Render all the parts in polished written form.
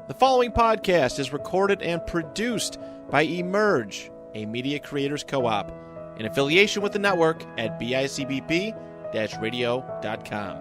The following podcast is recorded and produced by Emerge, a media creators co-op, in affiliation with the network at bicbp-radio.com.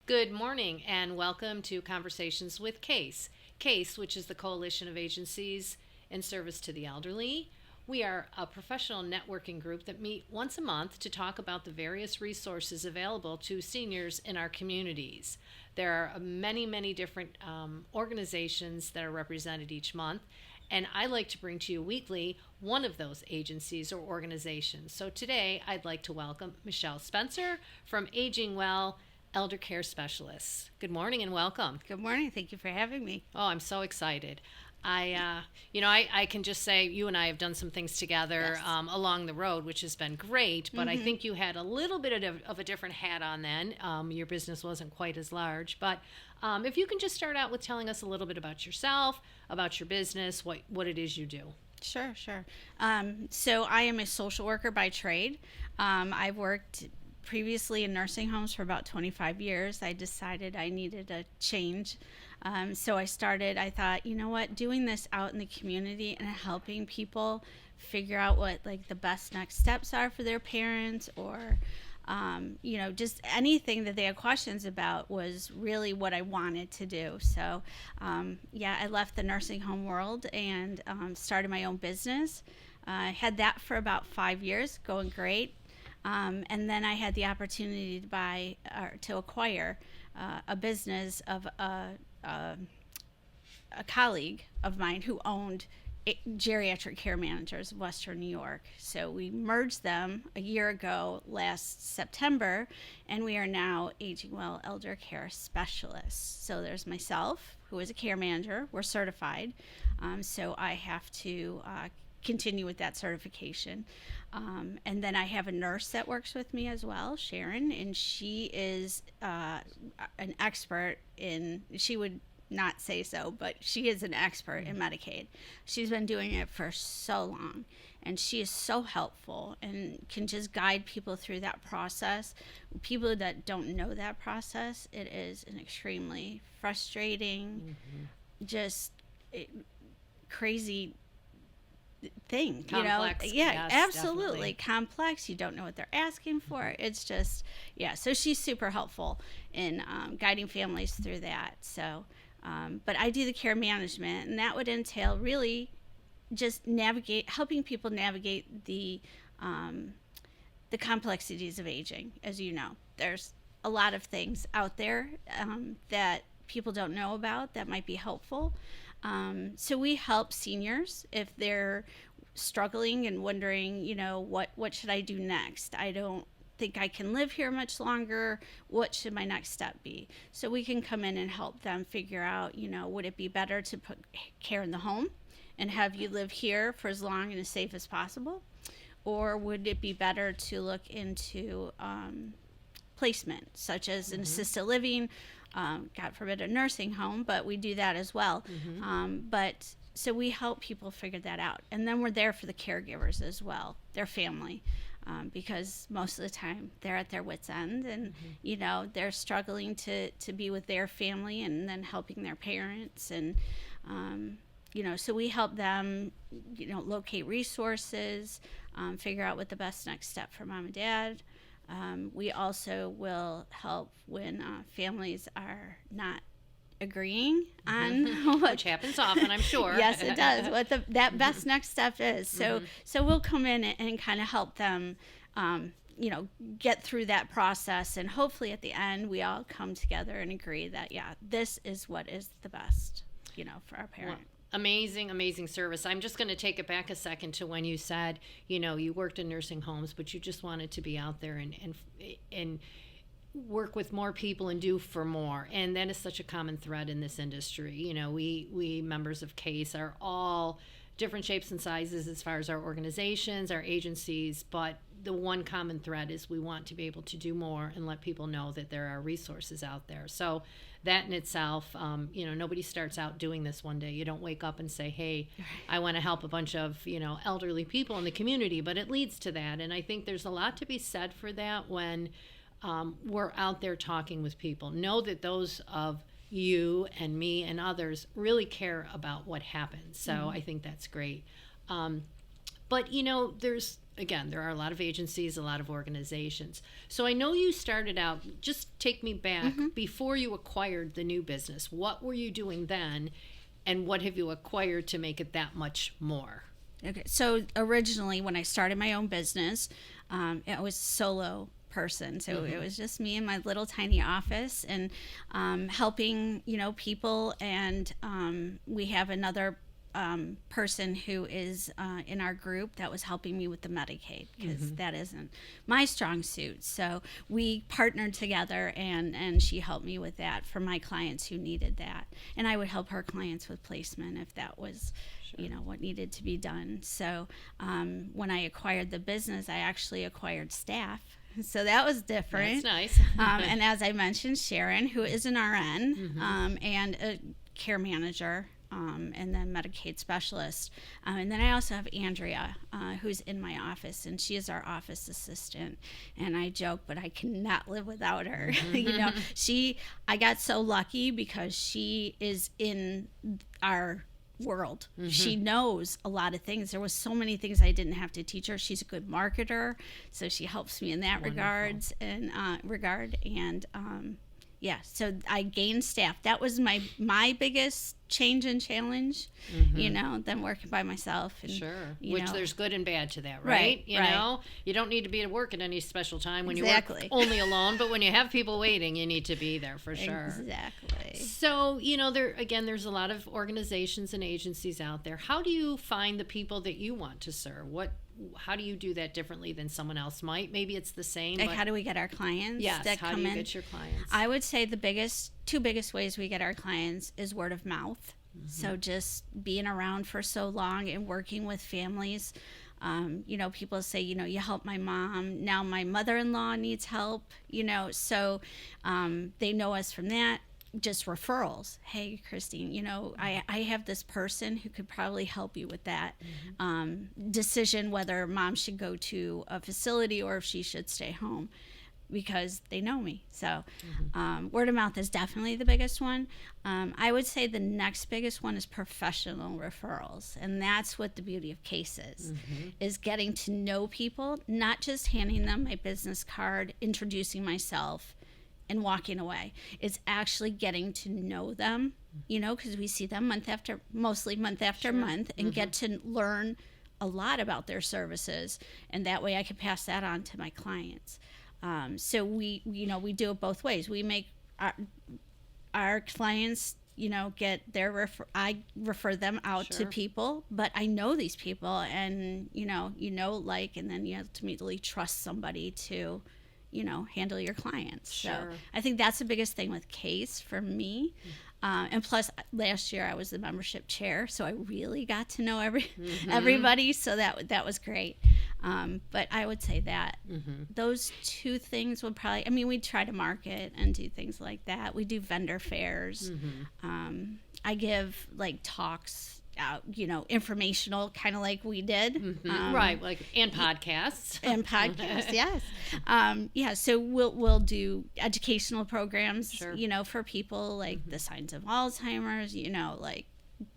Good morning and welcome to Conversations with C.A.S.E. C.A.S.E, which is the Coalition of Agencies in Service to the Elderly. We are a professional networking group that meet once a month to talk about the various resources available to seniors in our communities. There are many different organizations that are represented each month, and I like to bring to you weekly one of those agencies or organizations. So today I'd like to welcome Michelle Spencer from Well ElderCare Specialists. Good morning and welcome. Good morning. Thank you for having me. Oh, I'm so excited. I can just say you and I have done some things together along the road, which has been great, but I think you had a little bit of a different hat on then. Your business wasn't quite as large, but if you can just start out with telling us a little bit about yourself, about your business, what it is you do. Sure. So I am a social worker by trade. I've worked previously in nursing homes for about 25 years. I decided I needed a change. So I thought, you know what, doing this out in the community and helping people figure out what like the best next steps are for their parents or, just anything that they had questions about was really what I wanted to do. So, I left the nursing home world and started my own business. I had that for about 5 years, going great. And then I had the opportunity to acquire a business of a colleague of mine who owned geriatric care managers of Western New York. So we merged them a year ago last September, and we are now Well ElderCare Specialists. So there's myself, who is a care manager. We're certified, so I have to continue with that certification. And then I have a nurse that works with me as well, Sharon, and she is an expert she would not say so, but she is an expert in Medicaid. She's been doing it for so long, and she is so helpful and can just guide people through that process. People that don't know that process, it is an extremely frustrating, crazy thing. Complex. Yes, absolutely. Definitely. Complex. You don't know what they're asking for. It's just, so she's super helpful in guiding families through that. So, but I do the care management, and that would entail really just helping people navigate the complexities of aging. As you know, there's a lot of things out there that people don't know about that might be helpful. So we help seniors if they're struggling and wondering, what should I do next? I don't think I can live here much longer. What should my next step be? So we can come in and help them figure out, would it be better to put care in the home and have you live here for as long and as safe as possible? Or would it be better to look into placement, such as an assisted living, God forbid a nursing home, but we do that as well. So we help people figure that out. And then we're there for the caregivers as well, their family, because most of the time they're at their wits' end and, they're struggling to be with their family and then helping their parents. And, so we help them, locate resources, figure out what the best next step for mom and dad. We also will help when families are not agreeing on which happens often, I'm sure. Yes, it does. What that best next step is. So we'll come in and kind of help them, get through that process, and hopefully at the end we all come together and agree that this is what is the best, for our parent. Well, amazing service. I'm just going to take it back a second to when you said, you worked in nursing homes, but you just wanted to be out there and work with more people and do for more. And that is such a common thread in this industry. We members of C.A.S.E are all different shapes and sizes as far as our organizations, our agencies, but the one common thread is we want to be able to do more and let people know that there are resources out there. So that in itself, nobody starts out doing this one day. You don't wake up and say, hey, I want to help a bunch of, elderly people in the community, but it leads to that. And I think there's a lot to be said for that when we're out there talking with people. Know that those of you and me and others really care about what happens. So I think that's great. But, there are a lot of agencies, a lot of organizations. So I know you started out, just take me back, before you acquired the new business. What were you doing then, and what have you acquired to make it that much more? Okay, so originally when I started my own business, it was solo person. So it was just me in my little tiny office and helping, people. And we have another person who is in our group that was helping me with the Medicaid, because that isn't my strong suit. So we partnered together, and she helped me with that for my clients who needed that. And I would help her clients with placement if that was what needed to be done. So when I acquired the business, I actually acquired staff. So that was different. That's nice. And as I mentioned, Sharon, who is an RN and a care manager, and then Medicaid specialist. And then I also have Andrea, who's in my office, and she is our office assistant. And I joke, but I cannot live without her. I got so lucky because she is in our world. She knows a lot of things. There was so many things I didn't have to teach her. She's a good marketer, so she helps me in that regard. And so I gained staff. That was my biggest change and challenge, than working by myself. And, Which there's good and bad to that, right? You don't need to be at work at any special time when you work only alone, but when you have people waiting, you need to be there for sure. Exactly. So, there's a lot of organizations and agencies out there. How do you find the people that you want to serve? How do you do that differently than someone else might? Maybe it's the same. Like, how do we get our clients? Yes, that how come do you in? get your clients? I would say the two biggest ways we get our clients is word of mouth. So just being around for so long and working with families. People say, you helped my mom. Now my mother-in-law needs help, so they know us from that. Just referrals. Hey, Christine, I have this person who could probably help you with that decision, whether mom should go to a facility or if she should stay home, because they know me. So word of mouth is definitely the biggest one. I would say the next biggest one is professional referrals. And that's what the beauty of C.A.S.E is getting to know people, not just handing them my business card, introducing myself, and walking away. It's actually getting to know them, because we see them mostly month after month, and get to learn a lot about their services. And that way I can pass that on to my clients. So we do it both ways. We make our clients, get their I refer them out to people, but I know these people, and and then you ultimately trust somebody to handle your clients. So I think that's the biggest thing with C.A.S.E for me. And plus, last year I was the membership chair, so I really got to know everybody. So that was great. But I would say that those two things would probably. We try to market and do things like that. We do vendor fairs. I give talks. Informational, kind of like we did. And podcasts. Yes. So we'll do educational programs, for people, like the signs of Alzheimer's,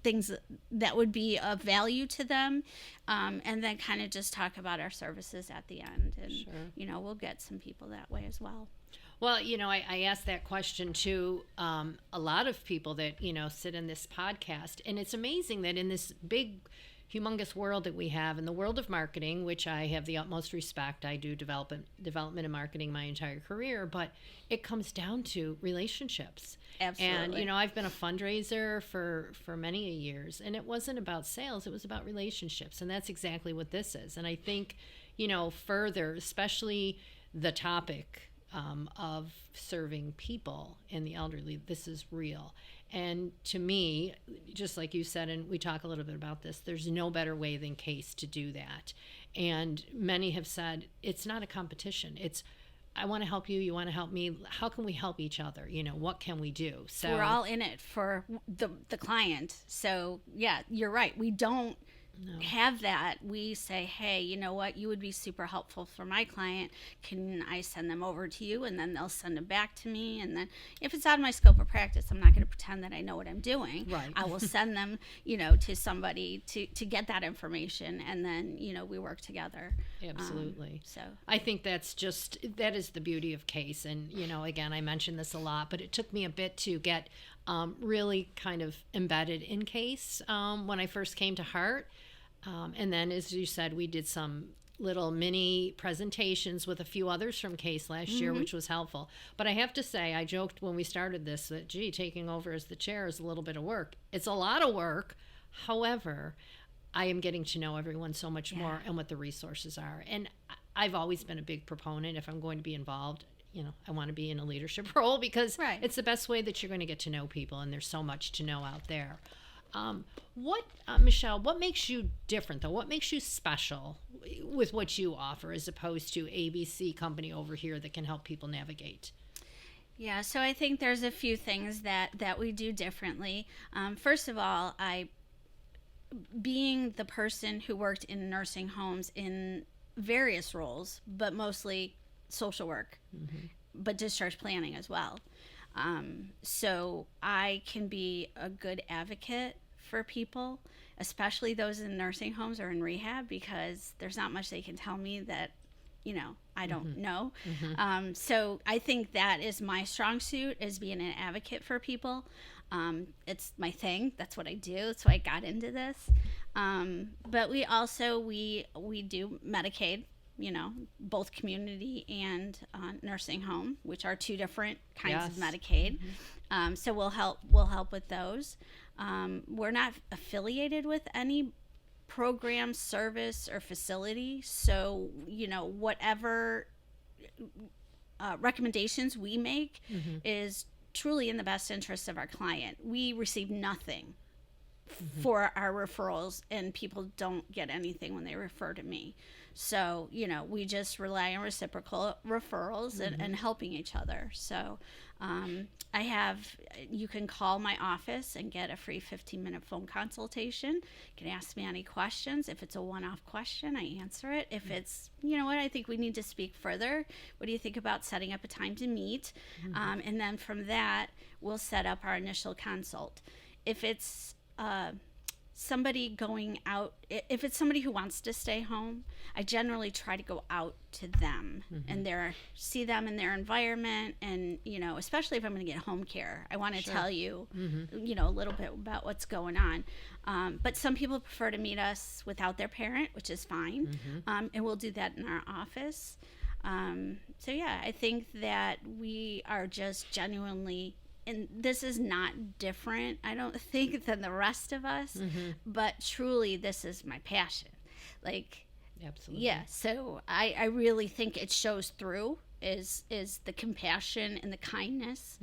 things that would be of value to them, and then kind of just talk about our services at the end, and we'll get some people that way as well. Well, I asked that question to a lot of people that, sit in this podcast. And it's amazing that in this big, humongous world that we have, in the world of marketing, which I have the utmost respect, I do development and marketing my entire career, but it comes down to relationships. Absolutely. And, I've been a fundraiser for many years, and it wasn't about sales, it was about relationships. And that's exactly what this is. And I think, further, especially the topic of serving people and the elderly, this is real. And to me, just like you said, and we talk a little bit about this, there's no better way than CASE to do that. And many have said it's not a competition. It's, I want to help you, you want to help me. How can we help each other? What can we do? So we're all in it for the client. So yeah, you're right. We don't have that. We say, hey, you know what, you would be super helpful for my client. Can I send them over to you? And then they'll send them back to me. And then if it's out of my scope of practice, I'm not going to pretend that I know what I'm doing. Right. I will send them, to somebody to get that information. And then, we work together. Absolutely. So I think that is the beauty of CASE. And, again, I mention this a lot, but it took me a bit to get really kind of embedded in CASE when I first came to Heart. And then, as you said, we did some little mini presentations with a few others from CASE last year, which was helpful. But I have to say, I joked when we started this that, taking over as the chair is a little bit of work. It's a lot of work. However, I am getting to know everyone so much more and what the resources are. And I've always been a big proponent, if I'm going to be involved, I want to be in a leadership role because it's the best way that you're going to get to know people, and there's so much to know out there. Michelle, what makes you different, though? What makes you special with what you offer as opposed to ABC company over here that can help people navigate? Yeah, so I think there's a few things that we do differently. First of all, being the person who worked in nursing homes in various roles, but mostly social work, but discharge planning as well. So I can be a good advocate for people, especially those in nursing homes or in rehab, because there's not much they can tell me that, I don't know. So I think that is my strong suit, is being an advocate for people. It's my thing. That's what I do. That's why I got into this. But we also, we do Medicaid, both community and nursing home, which are two different kinds of Medicaid. So we'll help with those. We're not affiliated with any program, service, or facility. So, whatever recommendations we make is truly in the best interest of our client. We receive nothing for our referrals, and people don't get anything when they refer to me. So, we just rely on reciprocal referrals and helping each other. So, you can call my office and get a free 15-minute phone consultation. You can ask me any questions. If it's a one-off question, I answer it. If it's, I think we need to speak further. What do you think about setting up a time to meet? And then from that, we'll set up our initial consult. If it's somebody going out, if it's somebody who wants to stay home, I generally try to go out to them and see them in their environment, and especially if I'm going to get home care, I want to tell you a little bit about what's going on. But some people prefer to meet us without their parent, which is fine, and we'll do that in our office. So yeah, I think that we are just genuinely, and this is not different, I don't think, than the rest of us, but truly this is my passion. Absolutely. Yeah, so I really think it shows through is the compassion and the kindness.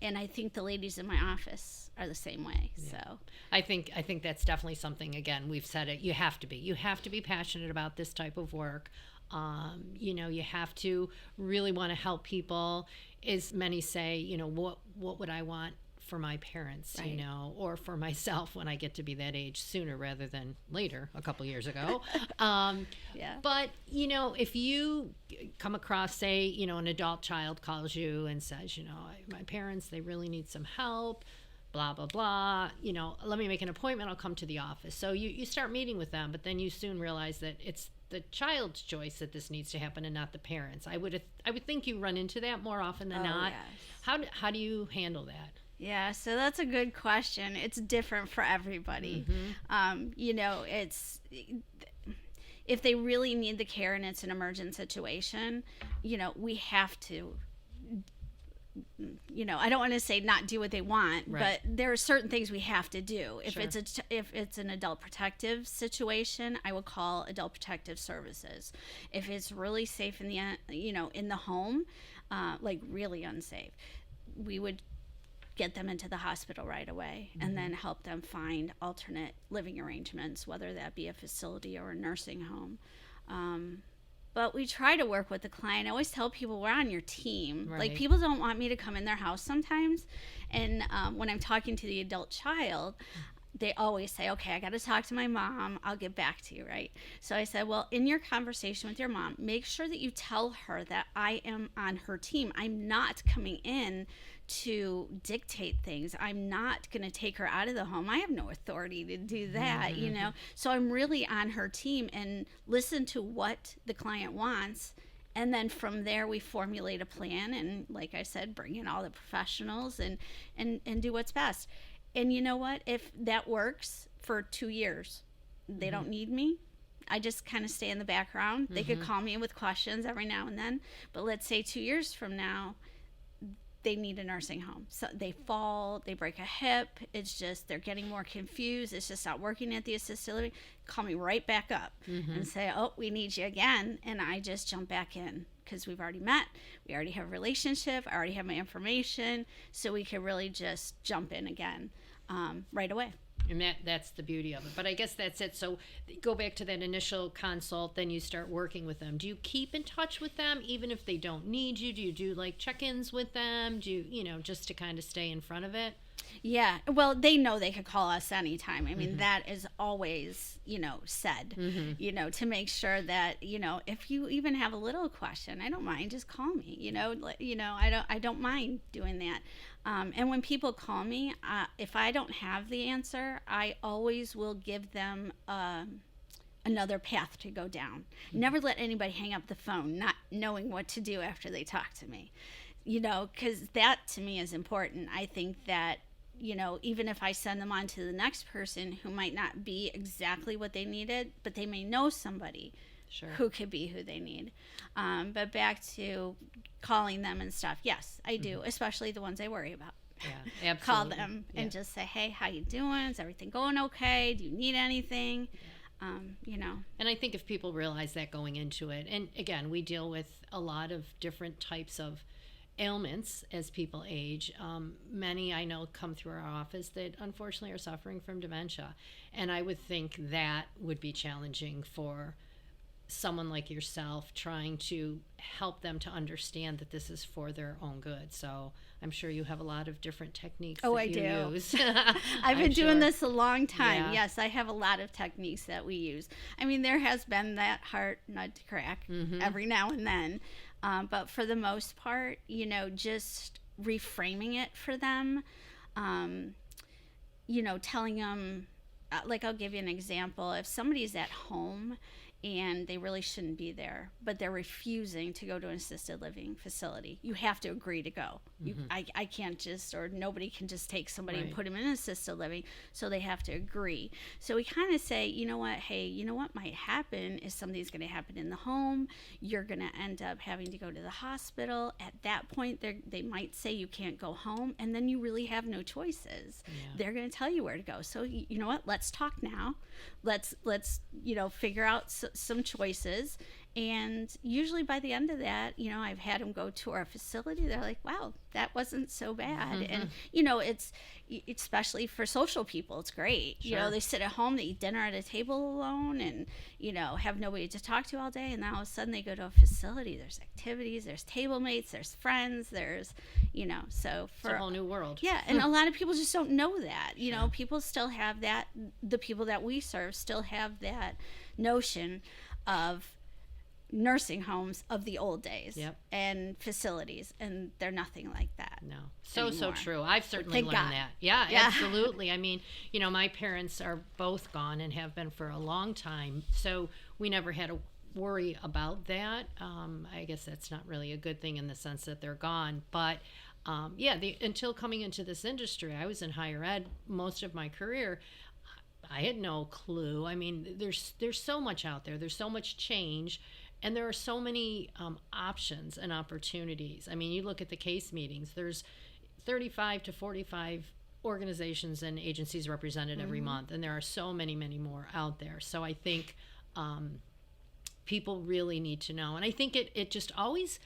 And I think the ladies in my office are the same way. Yeah. So I think that's definitely something, again, we've said it, you have to be passionate about this type of work. You have to really want to help people. As many say, what would I want for my parents, or for myself when I get to be that age, sooner rather than later, a couple years ago. But, if you come across, say, an adult child calls you and says, my parents, they really need some help, blah, blah, blah, let me make an appointment, I'll come to the office. So you start meeting with them, but then you soon realize that it's the child's choice that this needs to happen and not the parents. I would think you run into that more often than not. Yes. How do you handle that? Yeah, so that's a good question. It's different for everybody. It's, if they really need the care and it's an emergent situation, we have to, I don't want to say not do what they want, but there are certain things we have to do. If it's an adult protective situation, I will call Adult Protective Services. If it's really safe in the in the home, like really unsafe, we would get them into the hospital right away, and then help them find alternate living arrangements, whether that be a facility or a nursing home. But we try to work with the client. I always tell people we're on your team. Right. Like, people don't want me to come in their house sometimes. And when I'm talking to the adult child, they always say, okay, I got to talk to my mom. I'll get back to you, right? So I said, well, in your conversation with your mom, make sure that you tell her that I am on her team. I'm not coming in to dictate things. I'm not going to take her out of the home. I have no authority to do that, you know? So I'm really on her team, and listen to what the client wants. And then from there, we formulate a plan. And like I said, bring in all the professionals and do what's best. And you know what? If that works for 2 years, they don't need me. I just kind of stay in the background. They could call me with questions every now and then. But let's say 2 years from now, they need a nursing home. So they fall, they break a hip. It's just, they're getting more confused. It's just not working at the assisted living. Call me right back up and say, oh, we need you again. And I just jump back in, because we've already met. We already have a relationship. I already have my information. So we can really just jump in again right away. And that's the beauty of it. But I guess that's it. So go back to that initial consult, then you start working with them. Do you keep in touch with them even if they don't need you? Do you do like check-ins with them? Do you, just to kind of stay in front of it? Yeah. Well, they know they could call us anytime. I mean, that is always, said, to make sure that, if you even have a little question, I don't mind, just call me, I don't mind doing that. And when people call me, if I don't have the answer, I always will give them another path to go down. Never let anybody hang up the phone not knowing what to do after they talk to me, because that to me is important. I think that, even if I send them on to the next person who might not be exactly what they needed, but they may know somebody who could be who they need. But back to calling them and stuff. Yes, I do, especially the ones I worry about. Yeah, absolutely. Call them and just say, hey, how you doing? Is everything going okay? Do you need anything? And I think if people realize that going into it, and again, we deal with a lot of different types of ailments as people age. Many I know come through our office that unfortunately are suffering from dementia. And I would think that would be challenging for someone like yourself, trying to help them to understand that this is for their own good. So I'm sure you have a lot of different techniques that you use. I've been doing this a long time. Yeah. Yes, I have a lot of techniques that we use. I mean, there has been that heart nut to crack every now and then. But for the most part, just reframing it for them, telling them, like, I'll give you an example. If somebody's at home and they really shouldn't be there, but they're refusing to go to an assisted living facility, you have to agree to go. I can't just, or nobody can just take somebody and put them in assisted living, so they have to agree. So we kind of say, what might happen is something's going to happen in the home. You're going to end up having to go to the hospital. At that point, they might say you can't go home, and then you really have no choices. They're going to tell you where to go. So you know what? Let's talk now. Let's figure out some choices. And usually by the end of that, I've had them go to our facility. They're like, wow, that wasn't so bad. And, it's especially for social people, it's great. They sit at home, they eat dinner at a table alone and, have nobody to talk to all day. And then all of a sudden they go to a facility. There's activities, there's table mates, there's friends, there's, so for it's a whole new world. Yeah. And a lot of people just don't know that, people still have that. The people that we serve still have that notion of nursing homes of the old days and facilities, and they're nothing like that. No. So true. I've certainly learned that. Yeah, absolutely. I mean, my parents are both gone and have been for a long time, so we never had to worry about that. I guess that's not really a good thing in the sense that they're gone, but until coming into this industry, I was in higher ed most of my career. I had no clue. I mean, there's so much out there. There's so much change. And there are so many options and opportunities. I mean, you look at the case meetings, there's 35 to 45 organizations and agencies represented every month, and there are so many, many more out there. So I think people really need to know. And I think it just always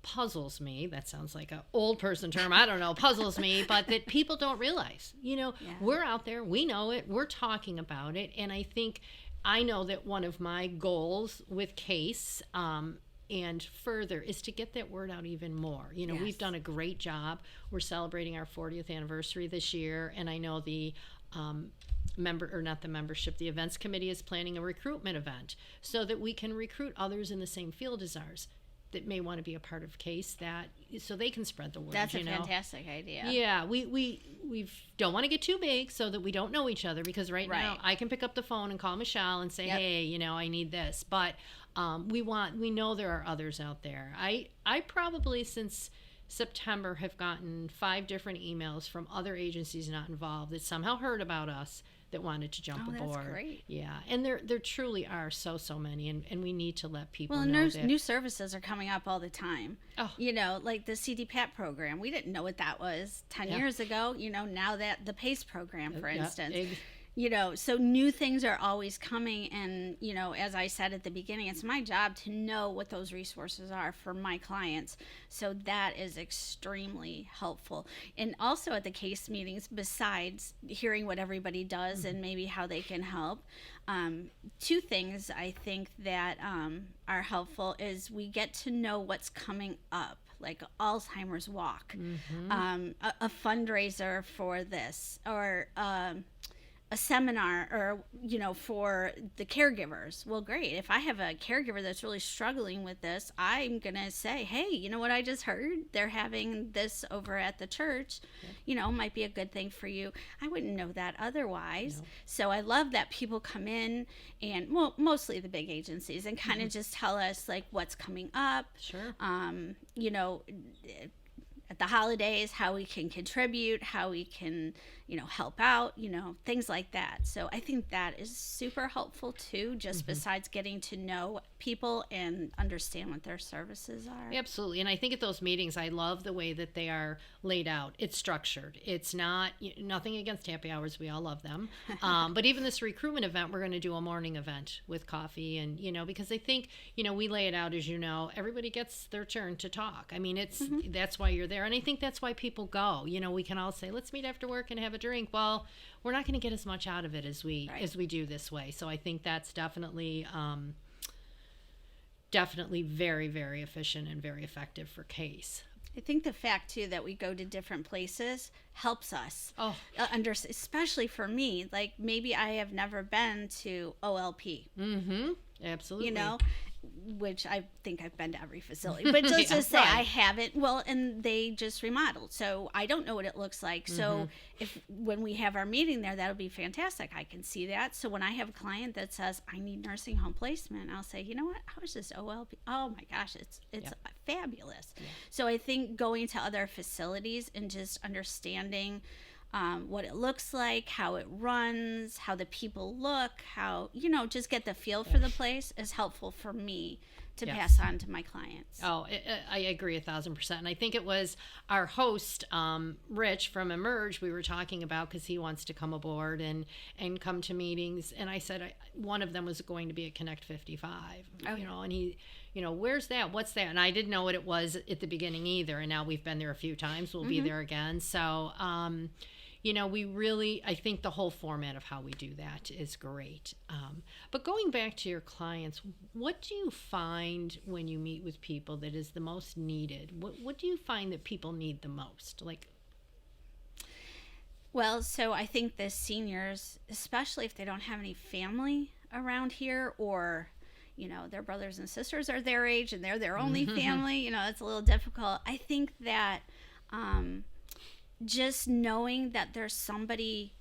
puzzles me, that sounds like an old person term, I don't know, puzzles me, but that people don't realize, we're out there, we know it, we're talking about it. And I know that one of my goals with C.A.S.E, and further is to get that word out even more. Yes. We've done a great job. We're celebrating our 40th anniversary this year, and I know the the events committee is planning a recruitment event so that we can recruit others in the same field as ours that may want to be a part of C.A.S.E, so they can spread the word. That's a fantastic idea. Yeah, we don't want to get too big so that we don't know each other, because right now I can pick up the phone and call Michelle and say, hey, I need this. But we know there are others out there. I probably since September have gotten 5 different emails from other agencies not involved that somehow heard about us that wanted to jump aboard. That's great. Yeah, and there truly are so many, and we need to let people know that. New services are coming up all the time. Oh. Like the CDPAT program. We didn't know what that was 10 years ago. Now that the PACE program, for instance. So new things are always coming. And, as I said at the beginning, it's my job to know what those resources are for my clients. So that is extremely helpful. And also at the CASE meetings, besides hearing what everybody does and maybe how they can help, 2 things I think that are helpful is we get to know what's coming up, like Alzheimer's Walk, a fundraiser for this, or a seminar, or for the caregivers. Well, great. If I have a caregiver that's really struggling with this, I'm gonna say, hey, you know what I just heard? They're having this over at the church. Might be a good thing for you. I wouldn't know that otherwise. No. So I love that people come in, and mostly the big agencies, and kind of just tell us like what's coming up. Sure. At the holidays, how we can contribute, how we can, help out, things like that. So I think that is super helpful too, just besides getting to know people and understand what their services are. Absolutely. And I think at those meetings, I love the way that they are laid out. It's structured. It's not, nothing against happy hours. We all love them. But even this recruitment event, we're going to do a morning event with coffee, and, because I think, we lay it out, as everybody gets their turn to talk. I mean, that's why you're there. And I think that's why people go. We can all say, let's meet after work and have a drink. Well, we're not going to get as much out of it as we do this way. So I think that's definitely very, very efficient and very effective for CASE. I think the fact too that we go to different places helps us. Especially for me, like maybe I have never been to OLP. Absolutely. Which I think I've been to every facility, but let's just say I haven't. Well, and they just remodeled, so I don't know what it looks like. So when we have our meeting there, that'll be fantastic. I can see that. So when I have a client that says I need nursing home placement, I'll say, you know what? How is this OLP? Oh my gosh, it's fabulous. Yeah. So I think going to other facilities and just understanding what it looks like, how it runs, how the people look, how, just get the feel for the place is helpful for me to pass on to my clients. I agree 1,000%. And I think it was our host, Rich from Emerge, we were talking about, because he wants to come aboard and come to meetings. And I said one of them was going to be at Connect 55, and he, where's that? What's that? And I didn't know what it was at the beginning either. And now we've been there a few times. We'll be there again. So, we really, I think the whole format of how we do that is great. But going back to your clients, what do you find when you meet with people that is the most needed? What do you find that people need the most? Well, so I think the seniors, especially if they don't have any family around here, or their brothers and sisters are their age and they're their only family, it's a little difficult. I think that just knowing that there's somebody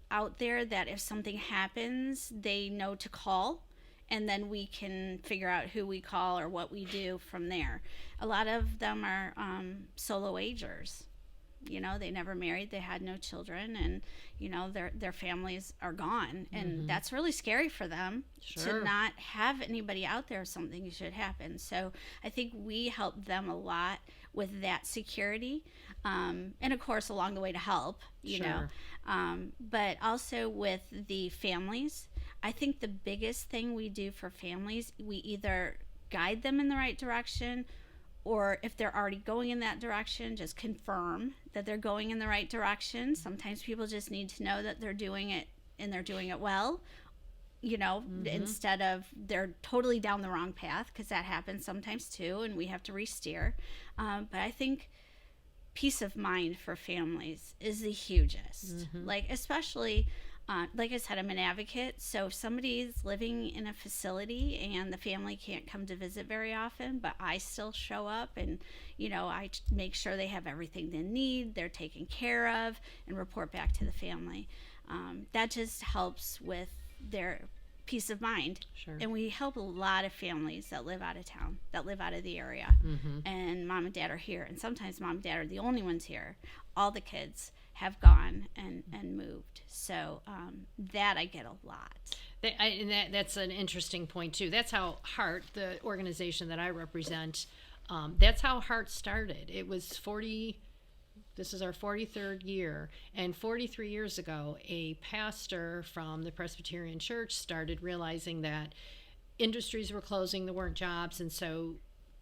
out there that if something happens, they know to call, and then we can figure out who we call or what we do from there. A lot of them are solo agers. They never married, they had no children, and their families are gone, and that's really scary for them to not have anybody out there if something should happen. So I think we help them a lot with that security, and of course along the way to help, but also with the families. I think the biggest thing we do for families, we either guide them in the right direction or if they're already going in that direction, just confirm that they're going in the right direction. Sometimes people just need to know that they're doing it and they're doing it well, instead of they're totally down the wrong path, because that happens sometimes too, and we have to re-steer. But I think peace of mind for families is the hugest. Like, especially, like I said, I'm an advocate. So if somebody's living in a facility and the family can't come to visit very often, but I still show up and, I make sure they have everything they need, they're taken care of, and report back to the family. That just helps with their peace of mind. Sure. And we help a lot of families that live out of town, that live out of the area. And mom and dad are here. And sometimes mom and dad are the only ones here. All the kids have gone and moved. So that I get a lot. That's an interesting point too. That's how HEART, the organization that I represent, that's how HEART started. It was this is our 43rd year, and 43 years ago, a pastor from the Presbyterian Church started realizing that industries were closing, there weren't jobs, and so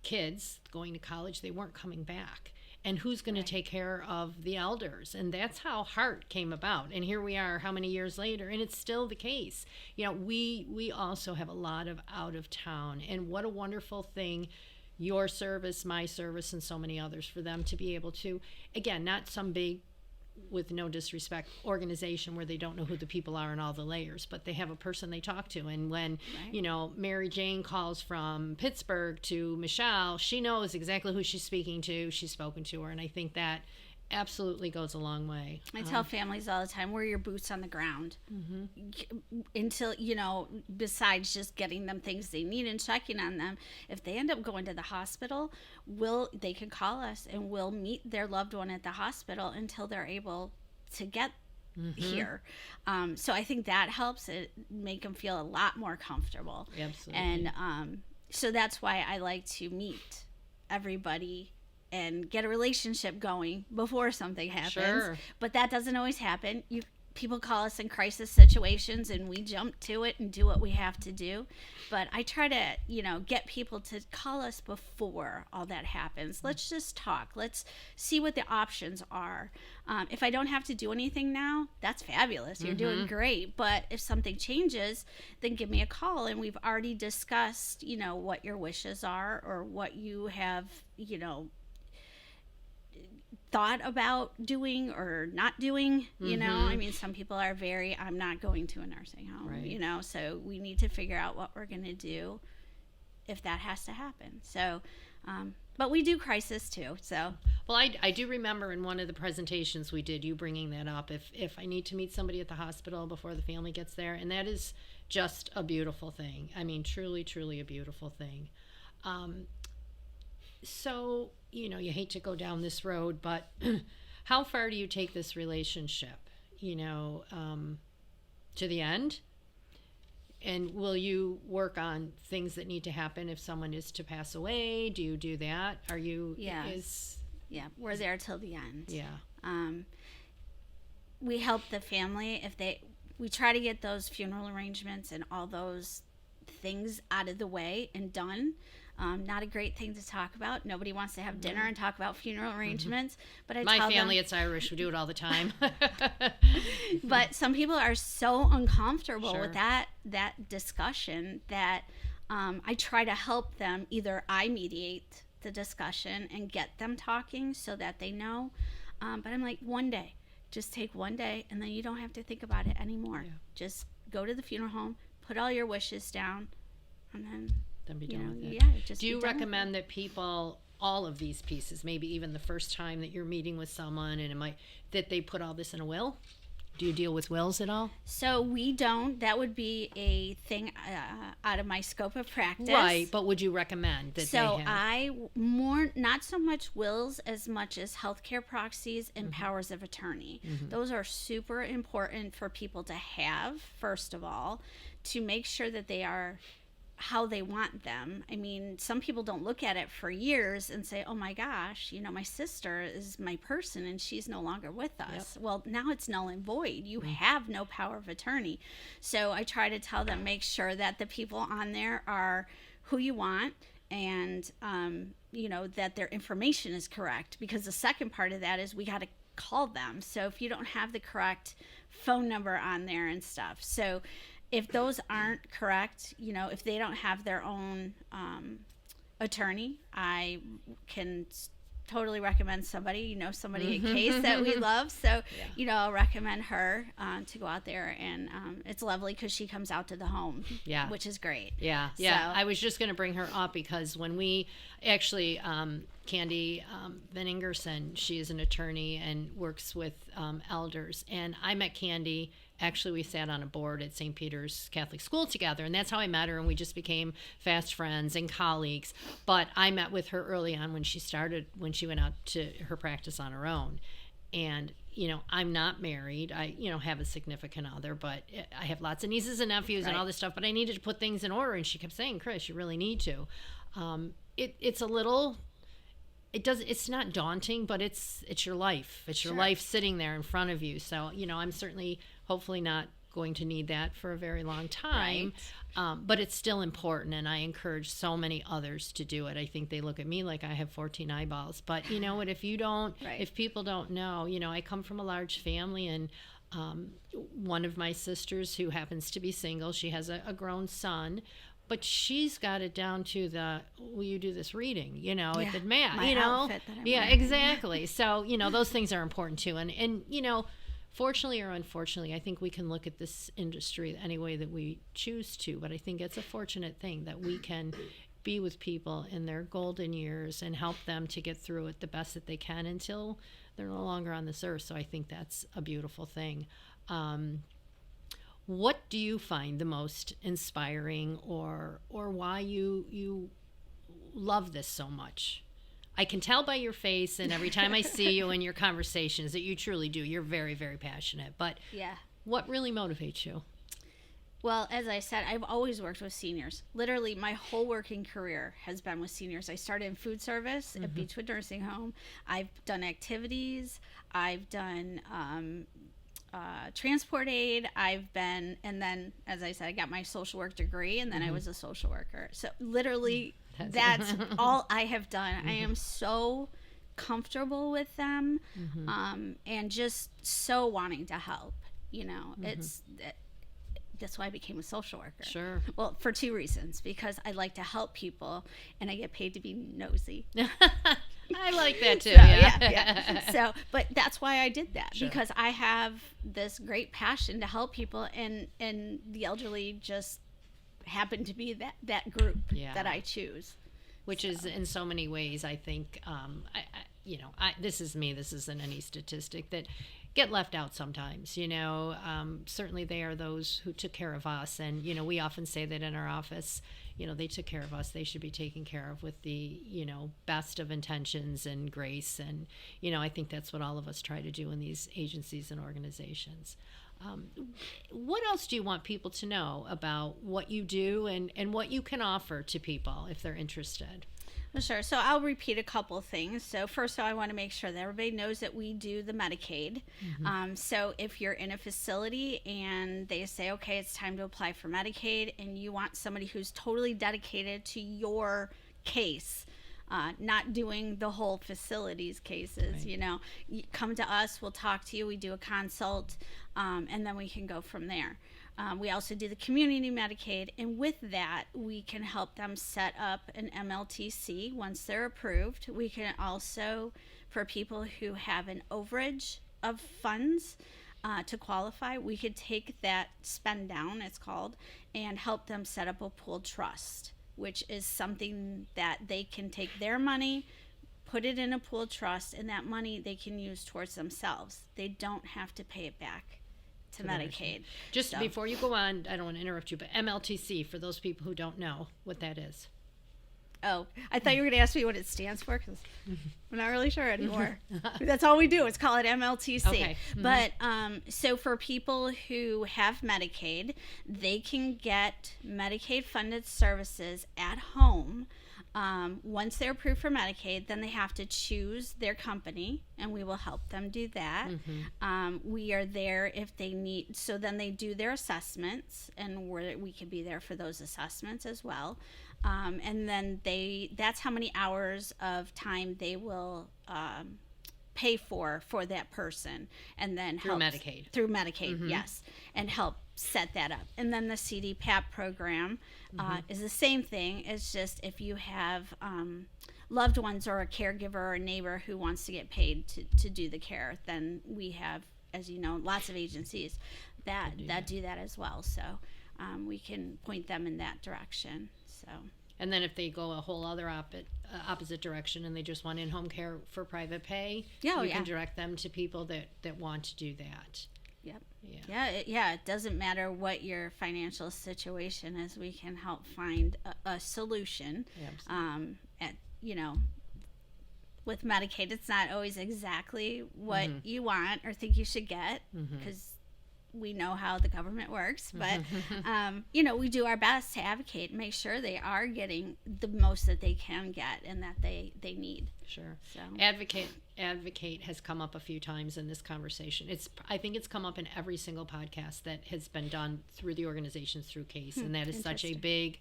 kids going to college, they weren't coming back. And who's going to take care of the elders? And that's how HEART came about. And here we are, how many years later, and it's still the case. We also have a lot of out of town, and what a wonderful thing, your service, my service, and so many others, for them to be able to, again, not some big, with no disrespect, organization where they don't know who the people are and all the layers, but they have a person they talk to. And when, Mary Jane calls from Pittsburgh to Michelle, she knows exactly who she's speaking to. She's spoken to her. And I think that absolutely goes a long way. I tell families all the time, wear your boots on the ground until, besides just getting them things they need and checking on them. If they end up going to the hospital, they can call us and we'll meet their loved one at the hospital until they're able to get here. So I think that helps it make them feel a lot more comfortable. Absolutely. And so that's why I like to meet everybody and get a relationship going before something happens. Sure. But that doesn't always happen. People call us in crisis situations and we jump to it and do what we have to do. But I try to, get people to call us before all that happens. Let's just talk. Let's see what the options are. If I don't have to do anything now, that's fabulous. You're doing great. But if something changes, then give me a call. And we've already discussed, what your wishes are or what you have, thought about doing or not doing, I mean, some people are I'm not going to a nursing home, right. So we need to figure out what we're going to do if that has to happen. So, but we do crisis too. So, well, I do remember in one of the presentations we did, you bringing that up, if I need to meet somebody at the hospital before the family gets there, and that is just a beautiful thing. I mean, truly, truly a beautiful thing. So, you hate to go down this road, but how far do you take this relationship, to the end? And will you work on things that need to happen if someone is to pass away? Do you do that? Are you? Yeah. We're there till the end. Yeah. We help the family we try to get those funeral arrangements and all those things out of the way and done. Not a great thing to talk about. Nobody wants to have dinner and talk about funeral arrangements. But my family, it's Irish. We do it all the time. But some people are so uncomfortable Sure. with that discussion that I try to help them. Either I mediate the discussion and get them talking so that they know. But I'm like, one day. Just take one day, and then you don't have to think about it anymore. Yeah. Just go to the funeral home, put all your wishes down, and then be done with it. Yeah, just do you recommend that people, all of these pieces, maybe even the first time that you're meeting with someone, and that they put all this in a will? Do you deal with wills at all? So we don't. That would be a thing out of my scope of practice. Right, but would you recommend that they have? Not so much wills as much as healthcare proxies and powers of attorney. Those are super important for people to have, first of all, to make sure that they are how they want them. I mean, some people don't look at it for years and say, oh my gosh, my sister is my person and she's no longer with us. Yep. Well, now it's null and void. You have no power of attorney. So I try to tell them, make sure that the people on there are who you want and that their information is correct, because the second part of that is we got to call them. So if you don't have the correct phone number on there and stuff, so if those aren't correct, if they don't have their own attorney, I can totally recommend somebody, somebody at C.A.S.E that we love. So, I'll recommend her to go out there, and it's lovely because she comes out to the home, which is great. Yeah. So, I was just going to bring her up because when we actually, Candy Van Ingerson, she is an attorney and works with elders, and I met Candy. Actually, we sat on a board at St. Peter's Catholic School together, and that's how I met her, and we just became fast friends and colleagues. But I met with her early on when she went out to her practice on her own. And, I'm not married. I, have a significant other, but I have lots of nieces and nephews and all this stuff, but I needed to put things in order, and she kept saying, Chris, you really need to. It's a little... It's not daunting, but it's your life. It's your life sitting there in front of you. So, I'm certainly, hopefully not going to need that for a very long time. Right. But it's still important, and I encourage so many others to do it. I think they look at me like I have 14 eyeballs. But you know what? If you don't, if people don't know, I come from a large family, and one of my sisters who happens to be single, she has a grown son. But she's got it down to will you do this reading, at the mat, my outfit that I'm wearing. Exactly. So, those things are important too. And, fortunately or unfortunately, I think we can look at this industry any way that we choose to, but I think it's a fortunate thing that we can be with people in their golden years and help them to get through it the best that they can until they're no longer on this earth. So I think that's a beautiful thing. What do you find the most inspiring, or why you love this so much? I can tell by your face and every time I see you in your conversations that you truly do. You're very, very passionate. But what really motivates you? Well, as I said, I've always worked with seniors. Literally, my whole working career has been with seniors. I started in food service at Beechwood Nursing Home. I've done activities. I've done... transport aid. And then, as I said, I got my social work degree, and then I was a social worker. So literally, that's all I have done. I am so comfortable with them, and just so wanting to help. That's why I became a social worker. Sure. Well, for two reasons. Because I like to help people, and I get paid to be nosy. I like that too. Yeah. So, but that's why I did that, because I have this great passion to help people, and the elderly just happen to be that group that I choose. Which is in so many ways, I think, this is me. This isn't any statistic that get left out sometimes. Certainly they are those who took care of us, and we often say that in our office. They took care of us. They should be taken care of with the, best of intentions and grace. And, I think that's what all of us try to do in these agencies and organizations. What else do you want people to know about what you do and what you can offer to people if they're interested? Well, sure. So I'll repeat a couple things. So first of all, I want to make sure that everybody knows that we do the Medicaid. So if you're in a facility and they say, okay, it's time to apply for Medicaid, and you want somebody who's totally dedicated to your case, not doing the whole facility's cases, you come to us, we'll talk to you, we do a consult, and then we can go from there. We also do the community Medicaid, and with that, we can help them set up an MLTC once they're approved. We can also, for people who have an overage of funds to qualify, we could take that spend down, it's called, and help them set up a pooled trust, which is something that they can take their money, put it in a pooled trust, and that money they can use towards themselves. They don't have to pay it back to Medicaid. Just before you go on, I don't want to interrupt you, but MLTC, for those people who don't know what that is. Oh, I thought you were going to ask me what it stands for, because I'm not really sure anymore. That's all we do is call it MLTC. Okay. But so for people who have Medicaid, they can get Medicaid funded services at home Once they're approved for Medicaid, then they have to choose their company, and we will help them do that. We are there if they need, so then they do their assessments, and we can be there for those assessments as well. And then that's how many hours of time they will pay for that person, and then through Medicaid. Through Medicaid, yes, and help set that up. And then the CDPAP program is the same thing. It's just if you have loved ones or a caregiver or a neighbor who wants to get paid to do the care, then we have, as you know, lots of agencies that do that as well. So we can point them in that direction. So. And then if they go a whole other opposite direction and they just want in-home care for private pay, you can direct them to people that want to do that. Yep. Yeah. It doesn't matter what your financial situation is. We can help find a solution. With Medicaid, it's not always exactly what you want or think you should get, because we know how the government works, but we do our best to advocate and make sure they are getting the most that they can get and that they need. Sure. So advocate has come up a few times in this conversation. I think it's come up in every single podcast that has been done through the organizations through C.A.S.E, and that is such a big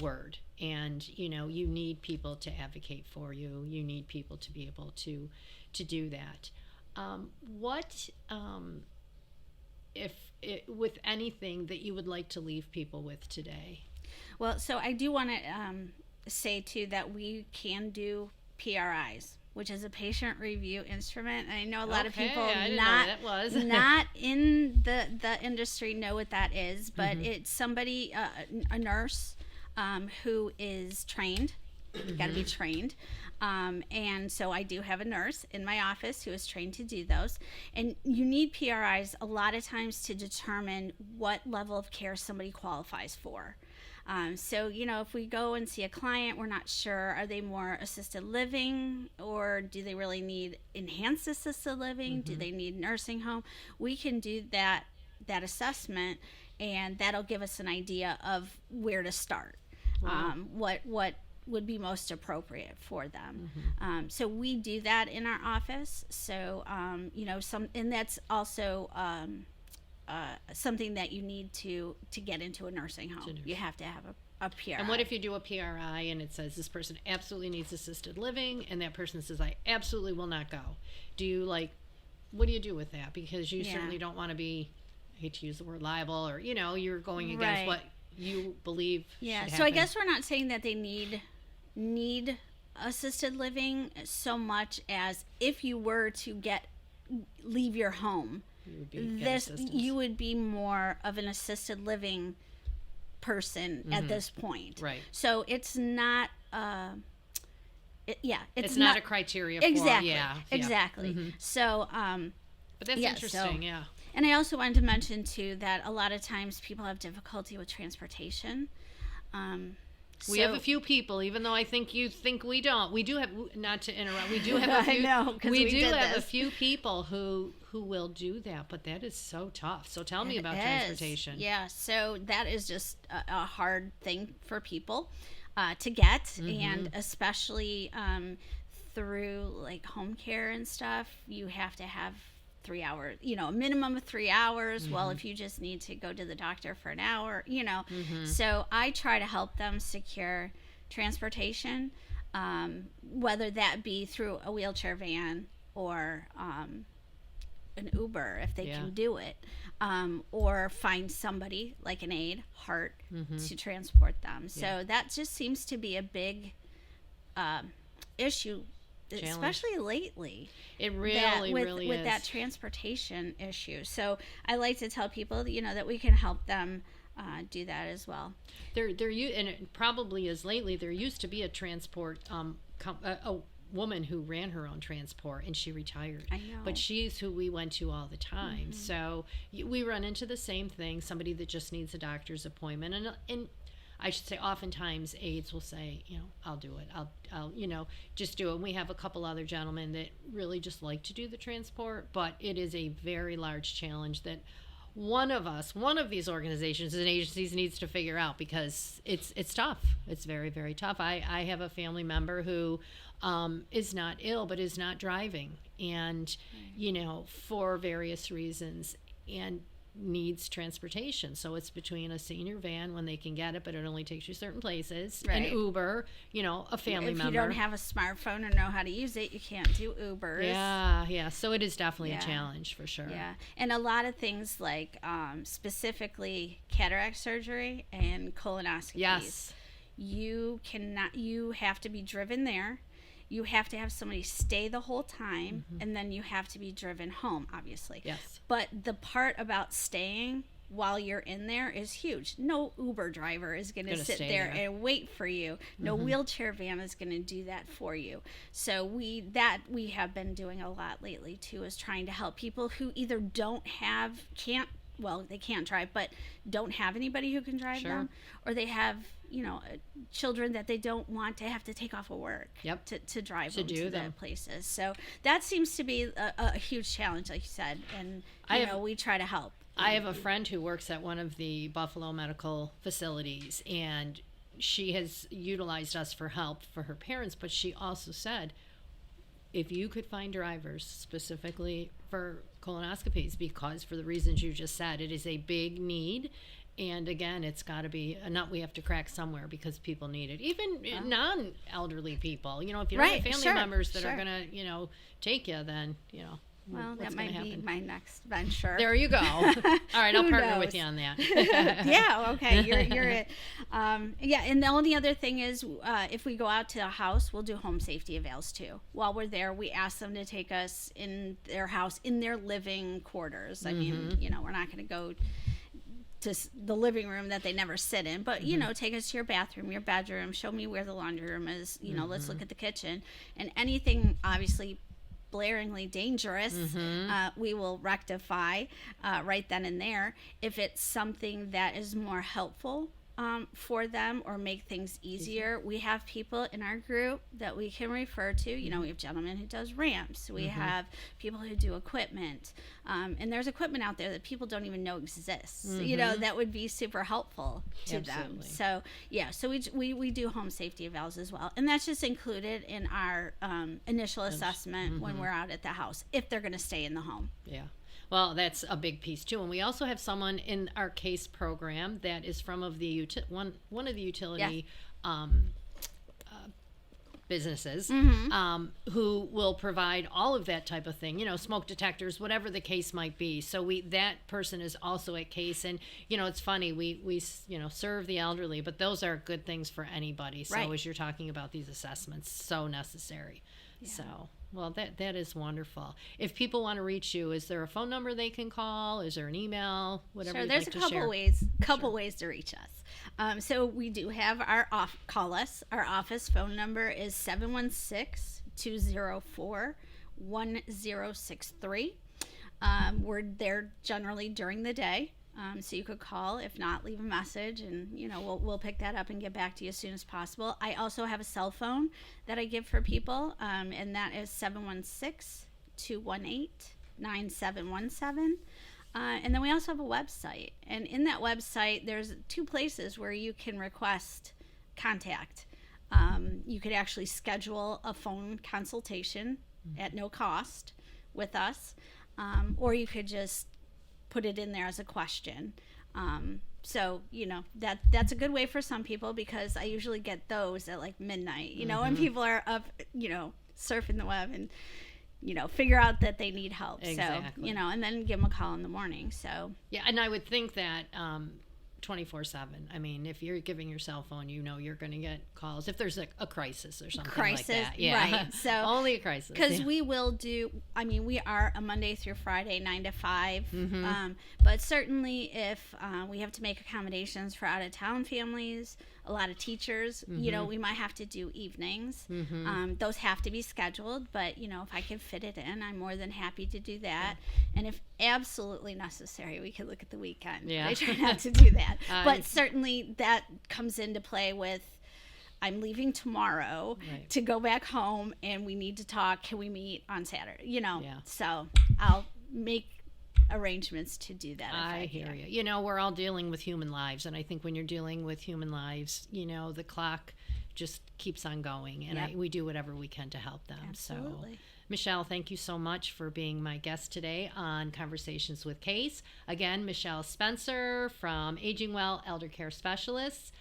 word. And you need people to advocate for you. You need people to be able to do that. With anything that you would like to leave people with today? Well, so I do want to say too that we can do PRIs, which is a patient review instrument. And I know a lot of people not in the industry know what that is, but it's somebody, a nurse who is trained. You've got to be trained. And so I do have a nurse in my office who is trained to do those. And you need PRIs a lot of times to determine what level of care somebody qualifies for. So, if we go and see a client, we're not sure, are they more assisted living, or do they really need enhanced assisted living? Do they need nursing home? We can do that assessment, and that'll give us an idea of where to start. What would be most appropriate for them. So we do that in our office. So, and that's also something that you need to get into a nursing home. You have to have a PRI. And what if you do a PRI and it says this person absolutely needs assisted living, and that person says, I absolutely will not go? What do you do with that? Because you certainly don't want to be, I hate to use the word liable, or, you're going against what you believe should happen. So I guess we're not saying that they need assisted living so much as if you were to leave your home, you would be more of an assisted living person at this point. Right. So it's not it's not a criteria for exactly. So but that's interesting. And I also wanted to mention too that a lot of times people have difficulty with transportation. We have a few people, even though I think you think we don't. We do have, not to interrupt, we do have a few. I know, we do have a few people who will do that, but that is so tough. So tell me about transportation. Yeah, so that is just a hard thing for people to get, and especially through like home care and stuff, you have to have 3 hours, a minimum of 3 hours. Well, if you just need to go to the doctor for an hour, so I try to help them secure transportation, whether that be through a wheelchair van or an Uber if they can do it, or find somebody like an aide, Heart, to transport them. So that just seems to be a big issue, challenge, especially lately. It really is with that transportation issue. So I like to tell people, that we can help them do that as well. And it probably is lately. There used to be a transport a woman who ran her own transport, and she retired. I know. But she's who we went to all the time. So we run into the same thing, somebody that just needs a doctor's appointment. And I should say oftentimes aides will say, I'll do it. I'll just do it. And we have a couple other gentlemen that really just like to do the transport, but it is a very large challenge that one of these organizations and agencies needs to figure out, because it's tough. It's very, very tough. I have a family member who is not ill but is not driving, and for various reasons, and needs transportation. So it's between a senior van when they can get it, but it only takes you certain places, an Uber, a family member. If you don't have a smartphone or know how to use it, you can't do Ubers. Yeah. So it is definitely a challenge for sure. Yeah. And a lot of things like specifically cataract surgery and colonoscopies. Yes. You have to be driven there. You have to have somebody stay the whole time, and then you have to be driven home, obviously. Yes. But the part about staying while you're in there is huge. No Uber driver is going to sit there and wait for you. No wheelchair van is going to do that for you. So we have been doing a lot lately too, is trying to help people who either they can't drive, but don't have anybody who can drive them, or they have children that they don't want to have to take off of work to drive them to their places. So that seems to be a huge challenge, like you said, and we try to help. I have a friend who works at one of the Buffalo medical facilities, and she has utilized us for help for her parents, but she also said, if you could find drivers specifically for colonoscopies, because for the reasons you just said, it is a big need. And again, it's got to be a nut we have to crack somewhere, because people need it. Even non-elderly people. If you don't have family members that are going to, take you, then, well, that might be my next venture. There you go. All right, I'll partner with you on that. Yeah, okay. You're it. And the only other thing is, if we go out to a house, we'll do home safety evals too. While we're there, we ask them to take us in their house, in their living quarters. I mean, we're not going to go to the living room that they never sit in, but take us to your bathroom, your bedroom, show me where the laundry room is, let's look at the kitchen, and anything obviously blaringly dangerous, we will rectify right then and there. If it's something that is more helpful for them or make things easier, we have people in our group that we can refer to. We have a gentleman who does ramps. We have people who do equipment. And there's equipment out there that people don't even know exists, that would be super helpful to them. So, so we do home safety evals as well. And that's just included in our initial assessment when we're out at the house, if they're going to stay in the home. Yeah. Well, that's a big piece too, and we also have someone in our CASE program that is from one of the utility businesses, who will provide all of that type of thing, smoke detectors, whatever the case might be. So that person is also at CASE, and it's funny, we serve the elderly, but those are good things for anybody. So as you're talking about these assessments, so necessary. Yeah. So. Well, that is wonderful. If people want to reach you, is there a phone number they can call? Is there an email? Whatever you'd like to share. There's a couple ways to reach us. So we do have call us. Our office phone number is 716-204-1063. We're there generally during the day. So you could call, if not, leave a message, and we'll pick that up and get back to you as soon as possible. I also have a cell phone that I give for people, and that is 716-218-9717. And then we also have a website, and in that website there's 2 places where you can request contact. You could actually schedule a phone consultation at no cost with us, or you could just put it in there as a question. So that's a good way for some people, because I usually get those at like midnight, when people are up, surfing the web and figure out that they need help. Exactly. So and then give them a call in the morning. So yeah, and I would think that 24/7. I mean, if you're giving your cell phone, you're going to get calls if there's a crisis or something like that. Yeah. Right. So only a crisis. Because we will do. I mean, we are a Monday through Friday 9 to 5. But certainly, if we have to make accommodations for out of town families, a lot of teachers, we might have to do evenings. Those have to be scheduled. But if I can fit it in, I'm more than happy to do that. And if absolutely necessary, we could look at the weekend. Yeah. I try not to do that. But certainly that comes into play with, I'm leaving tomorrow to go back home, and we need to talk. Can we meet on Saturday? Yeah. So I'll make arrangements to do that. I hear you. You know, we're all dealing with human lives, and I think when you're dealing with human lives, you know, the clock just keeps on going, and we do whatever we can to help them. Absolutely. So, Michelle, thank you so much for being my guest today on Conversations with C.A.S.E. Again, Michelle Spencer from Aging Well ElderCare Specialists.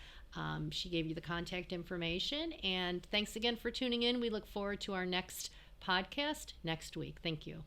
She gave you the contact information, and thanks again for tuning in. We look forward to our next podcast next week. Thank you.